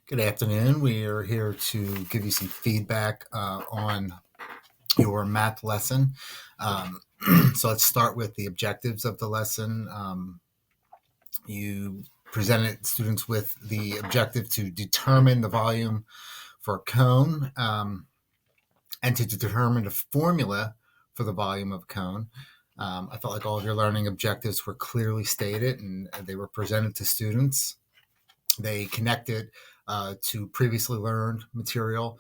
Good afternoon. We are here to give you some feedback on your math lesson. Um, so let's start with the objectives of the lesson. You presented students with the objective to determine the volume for a cone and to determine the formula for the volume of a cone. I felt like all of your learning objectives were clearly stated and they were presented to students. They connected to previously learned material.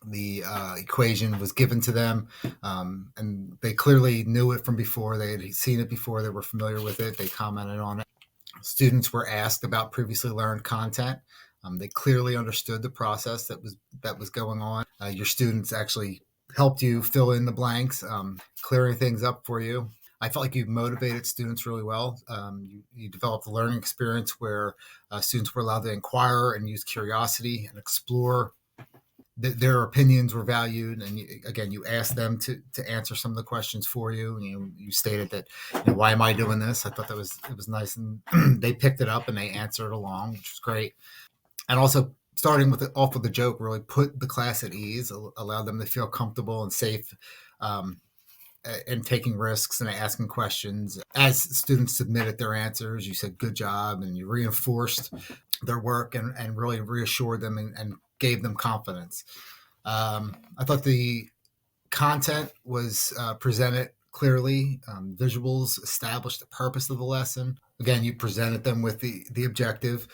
The equation was given to them, and they clearly knew it from before. They had seen it before. They were familiar with it. They commented on it. Students were asked about previously learned content. They clearly understood the process that was going on. Your students actually helped you fill in the blanks, clearing things up for you. I felt like you motivated students really well. You developed a learning experience where students were allowed to inquire and use curiosity and explore. Their opinions were valued, and again, you asked them to answer some of the questions for you. You stated that, why am I doing this? I thought it was nice, and they picked it up and they answered along, which was great. And also, starting off with the joke really put the class at ease, allowed them to feel comfortable and safe. And taking risks and asking questions. As students submitted their answers, you said good job, and you reinforced their work and really reassured them and gave them confidence. I thought the content was presented clearly. Visuals established the purpose of the lesson. Again, you presented them with the objective.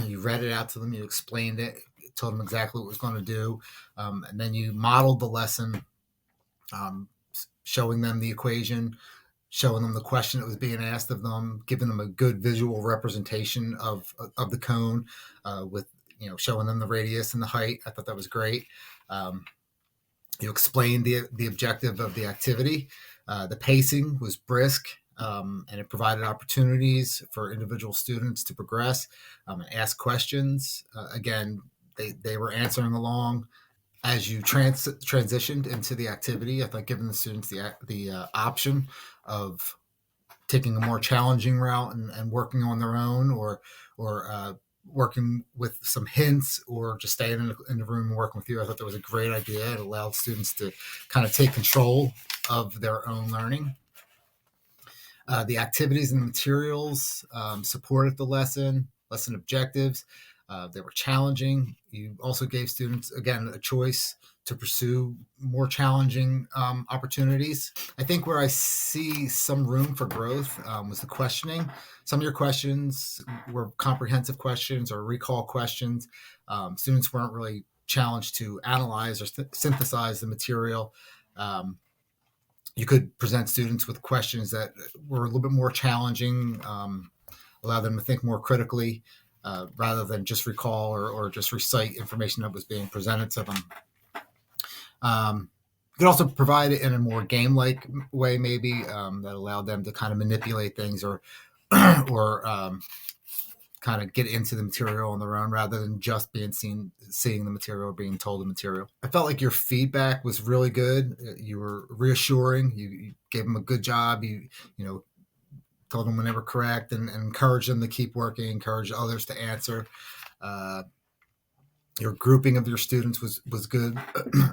You read it out to them. You explained it. You told them exactly what it was going to do. And then you modeled the lesson, showing them the equation, showing them the question that was being asked of them, giving them a good visual representation of the cone, with showing them the radius and the height. I thought that was great. You explained the objective of the activity. The pacing was brisk, and it provided opportunities for individual students to progress and ask questions. Again, they were answering along. As you transitioned into the activity, I thought giving the students the option of taking a more challenging route and working on their own, or working with some hints, or just staying in the room and working with you. I thought that was a great idea. It allowed students to kind of take control of their own learning. The activities and the materials supported the lesson objectives. They were challenging. You also gave students, again, a choice to pursue more challenging opportunities. I think where I see some room for growth was the questioning. Some of your questions were comprehensive questions or recall questions. Students weren't really challenged to analyze or synthesize the material. You could present students with questions that were a little bit more challenging, allow them to think more critically, rather than just recall or just recite information that was being presented to them. You could also provide it in a more game-like way, maybe, that allowed them to kind of manipulate things or kind of get into the material on their own, rather than just seeing the material or being told the material. I felt like your feedback was really good. You were reassuring. You gave them a good job. You told them when they were correct, and encouraged them to keep working, encourage others to answer. Your grouping of your students was good.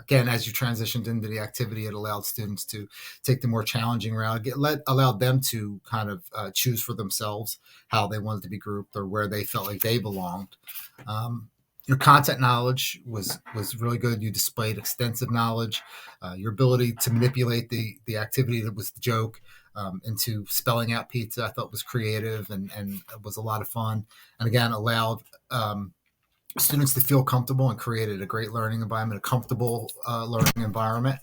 Again, as you transitioned into the activity, it allowed students to take the more challenging route, allowed them to kind of choose for themselves how they wanted to be grouped or where they felt like they belonged. Your content knowledge was really good. You displayed extensive knowledge. Your ability to manipulate the activity that was the joke into spelling out pizza, I thought was creative and was a lot of fun. And again, allowed students to feel comfortable and created a great learning environment, a comfortable learning environment.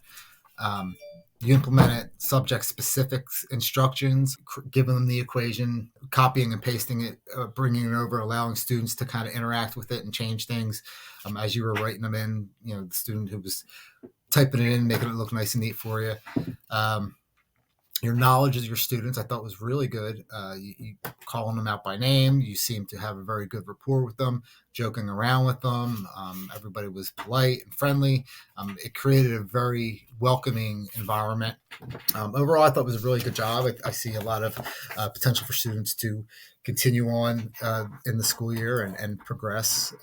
You implemented subject-specific instructions, giving them the equation, copying and pasting it, bringing it over, allowing students to kind of interact with it and change things as you were writing them in. The student who was typing it in, making it look nice and neat for you. Your knowledge of your students, I thought, was really good. You calling them out by name. You seemed to have a very good rapport with them, joking around with them. Everybody was polite and friendly. It created a very welcoming environment. Overall, I thought it was a really good job. I see a lot of potential for students to continue on in the school year and progress.